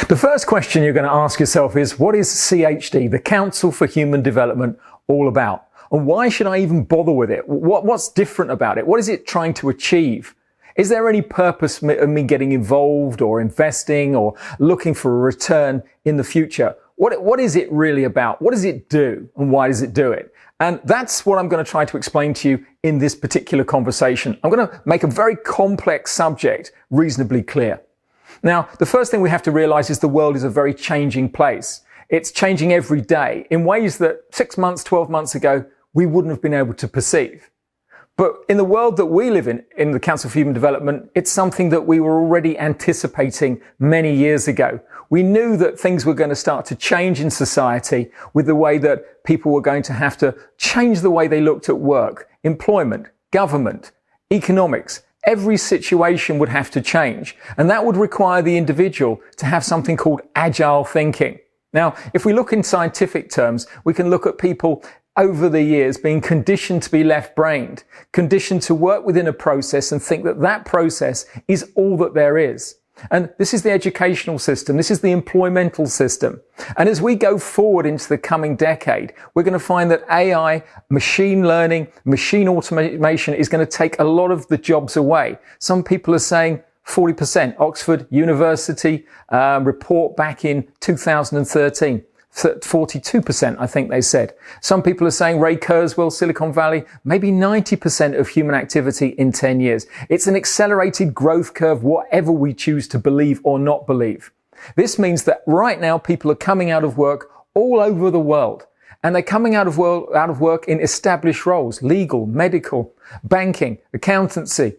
The first question you're going to ask yourself is, what is CHD, the Council for Human Development, all about? And why should I even bother with it? What's different about it? What is it trying to achieve? Is there any purpose of me getting involved or investing or looking for a return in the future? What is it really about? What does it do and why does it do it? And that's what I'm going to try to explain to you in this particular conversation. I'm going to make a very complex subject reasonably clear. Now, the first thing we have to realize is the world is a very changing place. It's changing every day in ways that 6 months, 12 months ago, we wouldn't have been able to perceive. But in the world that we live in the Council for Human Development, it's something that we were already anticipating many years ago. We knew that things were going to start to change in society with the way that people were going to have to change the way they looked at work, employment, government, economics. Every situation would have to change, and that would require the individual to have something called agile thinking. Now, if we look in scientific terms, we can look at people over the years being conditioned to be left-brained, conditioned to work within a process and think that that process is all that there is. And this is the educational system. This is the employmental system. And as we go forward into the coming decade, we're going to find that AI, machine learning, machine automation is going to take a lot of the jobs away. Some people are saying 40%. Oxford University report back in 2013. 42%, I think they said. Some people are saying Ray Kurzweil, Silicon Valley, maybe 90% of human activity in 10 years. It's an accelerated growth curve, whatever we choose to believe or not believe. This means that right now people are coming out of work all over the world. And they're coming out of work in established roles, legal, medical, banking, accountancy,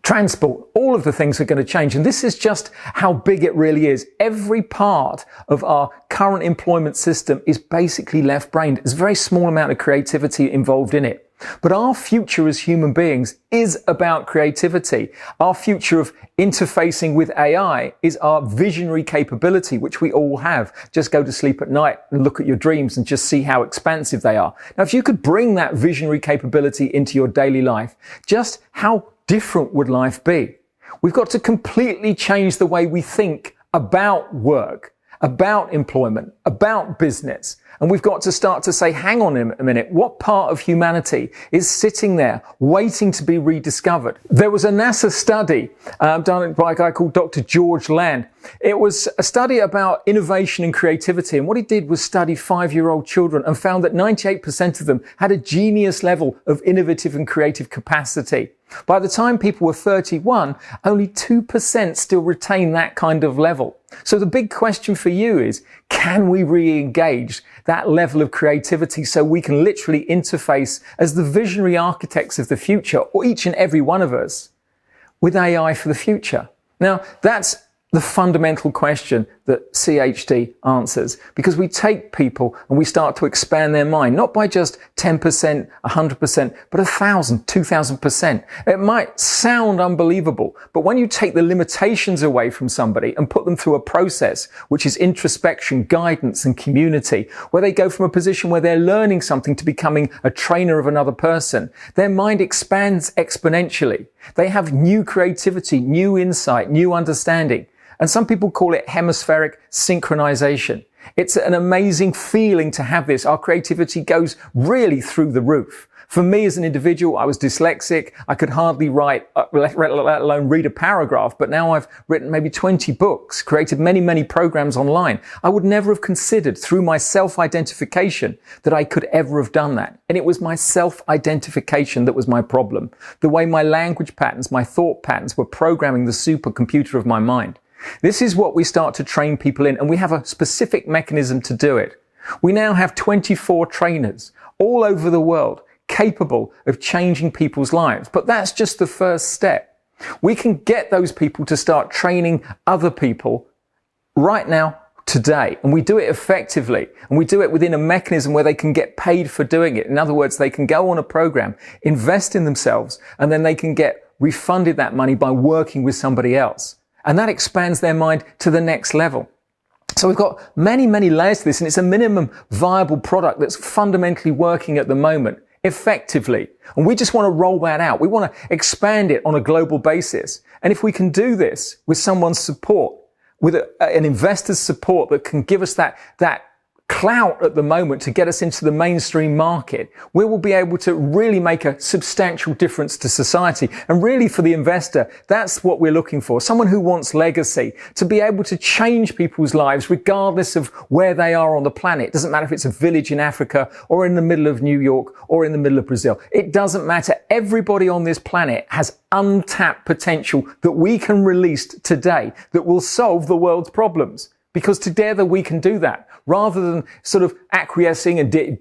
transport. All of the things are going to change. And this is just how big it really is. Every part of our current employment system is basically left-brained. There's a very small amount of creativity involved in it. But our future as human beings is about creativity. Our future of interfacing with AI is our visionary capability, which we all have. Just go to sleep at night and look at your dreams and just see how expansive they are. Now, if you could bring that visionary capability into your daily life, just how different would life be? We've got to completely change the way we think about work, about employment, about business. And we've got to start to say, hang on a minute, what part of humanity is sitting there waiting to be rediscovered? There was a NASA study done by a guy called Dr. George Land. It was a study about innovation and creativity. And what he did was study 5-year-old children and found that 98% of them had a genius level of innovative and creative capacity. By the time people were 31, only 2% still retain that kind of level. So the big question for you is, can we re-engage that level of creativity so we can literally interface as the visionary architects of the future, or each and every one of us, with AI for the future? Now, that's the fundamental question that CHD answers, because we take people and we start to expand their mind, not by just 10%, 100%, but 1,000, 2,000%. It might sound unbelievable, but when you take the limitations away from somebody and put them through a process, which is introspection, guidance, and community, where they go from a position where they're learning something to becoming a trainer of another person, their mind expands exponentially. They have new creativity, new insight, new understanding. And some people call it hemispheric synchronization. It's an amazing feeling to have this. Our creativity goes really through the roof. For me as an individual, I was dyslexic. I could hardly write, let alone read a paragraph. But now I've written maybe 20 books, created many, many programs online. I would never have considered through my self-identification that I could ever have done that. And it was my self-identification that was my problem. The way my language patterns, my thought patterns were programming the supercomputer of my mind. This is what we start to train people in, and we have a specific mechanism to do it. We now have 24 trainers all over the world capable of changing people's lives. But that's just the first step. We can get those people to start training other people right now, today. And we do it effectively. And we do it within a mechanism where they can get paid for doing it. In other words, they can go on a program, invest in themselves, and then they can get refunded that money by working with somebody else. And that expands their mind to the next level. So we've got many, many layers to this, and it's a minimum viable product that's fundamentally working at the moment effectively. And we just want to roll that out. We want to expand it on a global basis. And if we can do this with someone's support, with an investor's support that can give us that clout at the moment to get us into the mainstream market, we will be able to really make a substantial difference to society. And really for the investor, that's what we're looking for. Someone who wants legacy, to be able to change people's lives regardless of where they are on the planet. It doesn't matter if it's a village in Africa or in the middle of New York or in the middle of Brazil. It doesn't matter. Everybody on this planet has untapped potential that we can release today that will solve the world's problems. Because together we can do that, rather than sort of acquiescing and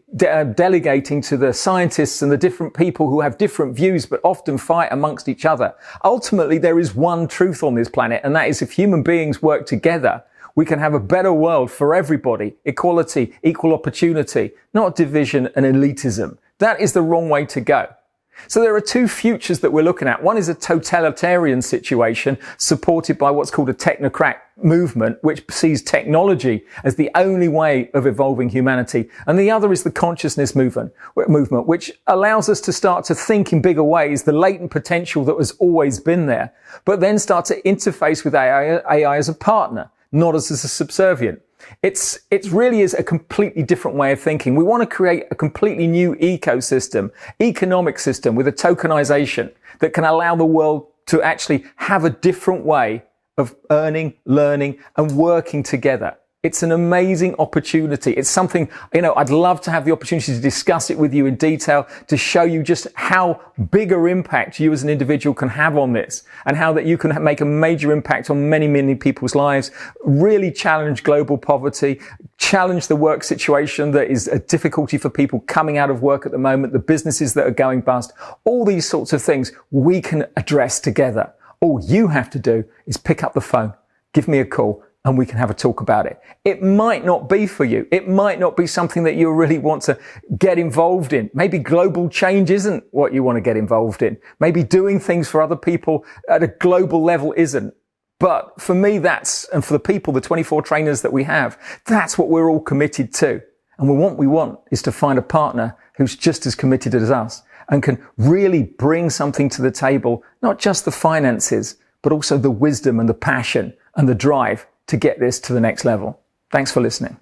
delegating to the scientists and the different people who have different views but often fight amongst each other. Ultimately, there is one truth on this planet, and that is if human beings work together, we can have a better world for everybody. Equality, equal opportunity, not division and elitism. That is the wrong way to go. So there are two futures that we're looking at. One is a totalitarian situation supported by what's called a technocrat movement, which sees technology as the only way of evolving humanity. And the other is the consciousness movement, which allows us to start to think in bigger ways, the latent potential that has always been there, but then start to interface with AI as a partner, not as a subservient. It really is a completely different way of thinking. We want to create a completely new ecosystem, economic system with a tokenization that can allow the world to actually have a different way of earning, learning, and working together. It's an amazing opportunity. It's something, I'd love to have the opportunity to discuss it with you in detail, to show you just how bigger impact you as an individual can have on this, and how that you can make a major impact on many, many people's lives, really challenge global poverty, challenge the work situation that is a difficulty for people coming out of work at the moment, the businesses that are going bust, all these sorts of things we can address together. All you have to do is pick up the phone, give me a call, and we can have a talk about it. It might not be for you. It might not be something that you really want to get involved in. Maybe global change isn't what you want to get involved in. Maybe doing things for other people at a global level isn't. But for me, and for the people, the 24 trainers that we have, that's what we're all committed to. And what we want is to find a partner who's just as committed as us and can really bring something to the table, not just the finances, but also the wisdom and the passion and the drive to get this to the next level. Thanks for listening.